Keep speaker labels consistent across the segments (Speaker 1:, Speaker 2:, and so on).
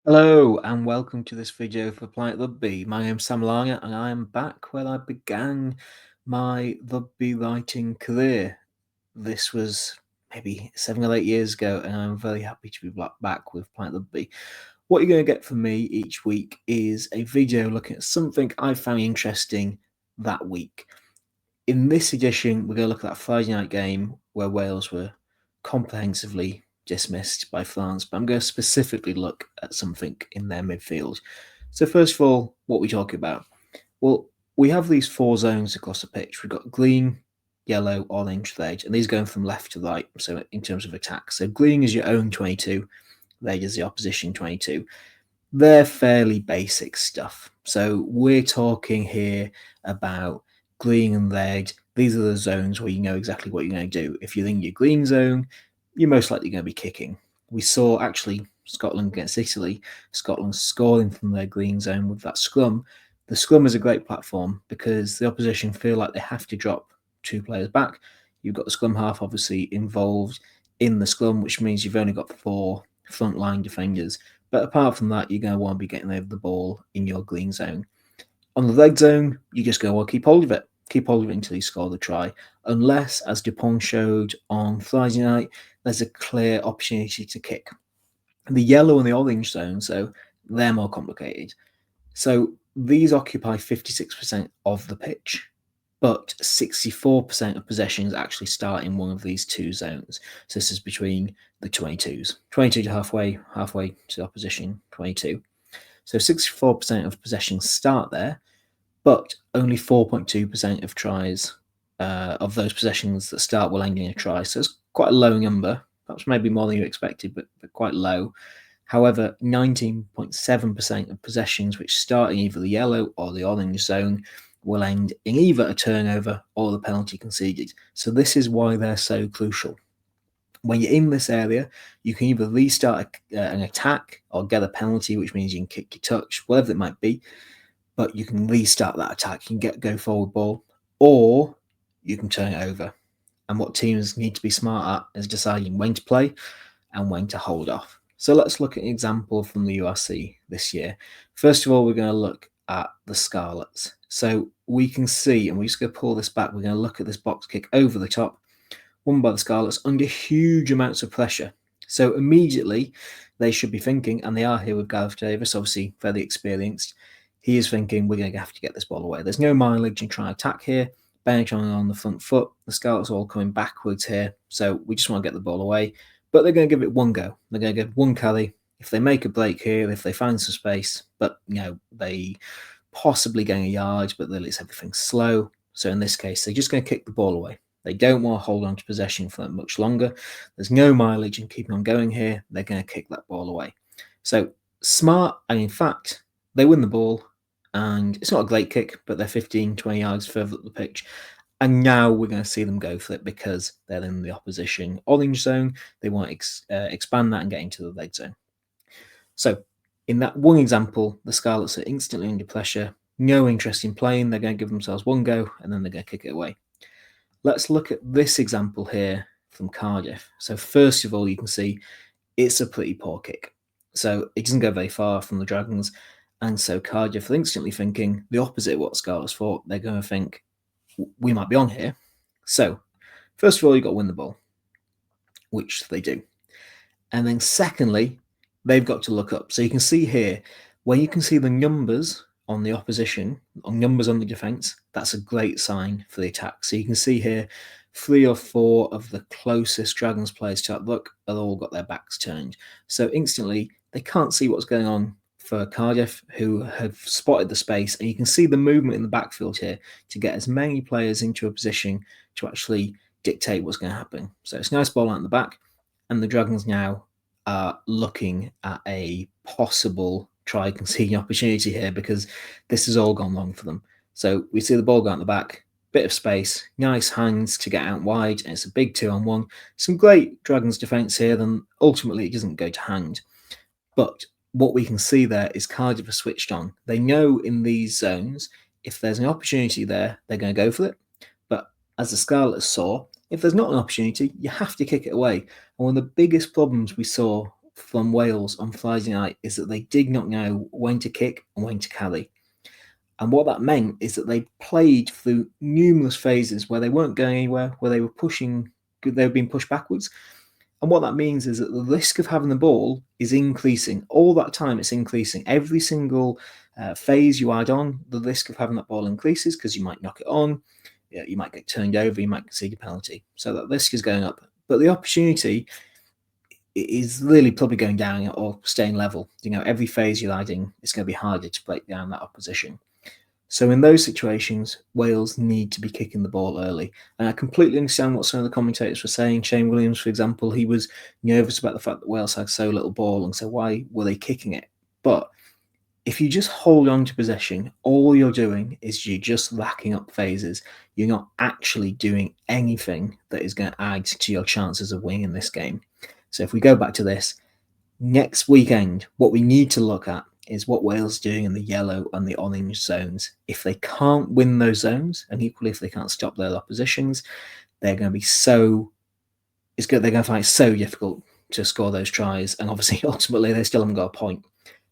Speaker 1: Hello and welcome to this video for Planet Rugby. My name's Sam Larner and I am back where I began my rugby writing career. This was maybe 7 or 8 years ago and I'm very happy to be back with Planet Rugby. What you're going to get from me each week is a video looking at something I found interesting that week. In this edition, we're going to look at that Friday night game where Wales were comprehensively dismissed by France, but I'm going to specifically look at something in their midfield. So first of all, what we talk about? Well, we have these four zones across the pitch. We've got green, yellow, orange, red, and these going from left to right, so in terms of attack. So green is your own 22, red is the opposition 22. They're fairly basic stuff. So we're talking here about green and red. These are the zones where you know exactly what you're going to do. If you're in your green zone, you're most likely going to be kicking. We saw actually Scotland against Italy, Scotland scoring from their green zone with that scrum. The scrum is a great platform because the opposition feel like they have to drop two players back. You've got the scrum half obviously involved in the scrum, which means you've only got four frontline defenders. But apart from that, you're going to want to be getting over the ball in your green zone. On the red zone, you're just going to want to keep hold of it. Keep hold of it until you score the try. Unless, as Dupont showed on Friday night, there's a clear opportunity to kick. The yellow and the orange zone, so they're more complicated. So these occupy 56% of the pitch, but 64% of possessions actually start in one of these two zones. So this is between the 22s. 22 to halfway to the opposition 22. So 64% of possessions start there, but only 4.2% of tries of those possessions that start will end in a try. So it's quite a low number, perhaps maybe more than you expected, but quite low. However, 19.7% of possessions which start in either the yellow or the orange zone will end in either a turnover or the penalty conceded. So this is why they're so crucial. When you're in this area, you can either restart an attack or get a penalty, which means you can kick your touch, whatever it might be, but you can restart that attack, you can go forward ball, or you can turn it over. And what teams need to be smart at is deciding when to play and when to hold off. So let's look at an example from the URC this year. First of all, we're going to look at the Scarlets. So we can see, and we're just going to pull this back, we're going to look at this box kick over the top, won by the Scarlets under huge amounts of pressure. So immediately they should be thinking, and they are here with Gareth Davis, obviously fairly experienced. He is thinking, we're going to have to get this ball away. There's no mileage in trying to attack here. Bennett on the front foot. The Scarlets are all coming backwards here. So we just want to get the ball away. But they're going to give it one go. They're going to give one carry. If they make a break here, if they find some space, but they possibly gain a yard, but then it's everything slow. So in this case, they're just going to kick the ball away. They don't want to hold on to possession for much longer. There's no mileage in keeping on going here. They're going to kick that ball away. So smart, and in fact, they win the ball, and it's not a great kick, but they're 15, 20 yards further up the pitch. And now we're going to see them go for it because they're in the opposition orange zone. They want to expand that and get into the red zone. So in that one example, the Scarlets are instantly under pressure, no interest in playing. They're going to give themselves one go, and then they're going to kick it away. Let's look at this example here from Cardiff. So first of all, you can see it's a pretty poor kick. So it doesn't go very far from the Dragons. And so Cardiff are instantly thinking the opposite of what Scarlets thought. They're going to think, we might be on here. So first of all, you've got to win the ball, which they do. And then secondly, they've got to look up. So you can see here, where you can see the numbers on the opposition, on numbers on the defence, that's a great sign for the attack. So you can see here, 3 or 4 of the closest Dragons players to that look have all got their backs turned. So instantly, they can't see what's going on for Cardiff, who have spotted the space, and you can see the movement in the backfield here to get as many players into a position to actually dictate what's going to happen. So it's a nice ball out in the back, and the Dragons now are looking at a possible try conceding opportunity here because this has all gone wrong for them. So we see the ball go out the back, bit of space, nice hands to get out wide, and it's a big 2-on-1. Some great Dragons defence here, then ultimately it doesn't go to hand. But what we can see there is Cardiff are switched on. They know in these zones, if there's an opportunity there, they're going to go for it. But as the Scarlets saw, if there's not an opportunity, you have to kick it away. And one of the biggest problems we saw from Wales on Friday night is that they did not know when to kick and when to carry. And what that meant is that they played through numerous phases where they weren't going anywhere, where they were being pushed backwards. And what that means is that the risk of having the ball is increasing. All that time, it's increasing. Every single phase you add on, the risk of having that ball increases because you might knock it on, you might get turned over, you might concede a penalty. So that risk is going up. But the opportunity is really probably going down or staying level. Every phase you're adding, it's going to be harder to break down that opposition. So in those situations, Wales need to be kicking the ball early. And I completely understand what some of the commentators were saying. Shane Williams, for example, he was nervous about the fact that Wales had so little ball, and so why were they kicking it? But if you just hold on to possession, all you're doing is you're just racking up phases. You're not actually doing anything that is going to add to your chances of winning this game. So if we go back to this, next weekend, what we need to look at is what Wales are doing in the yellow and the orange zones. If they can't win those zones, and equally if they can't stop their oppositions, they're going to be they're going to find it so difficult to score those tries. And obviously, ultimately, they still haven't got a point.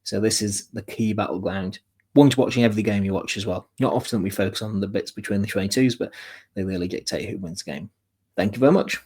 Speaker 1: So this is the key battleground. One to watching every game you watch as well. Not often we focus on the bits between the 22s, but they really dictate who wins the game. Thank you very much.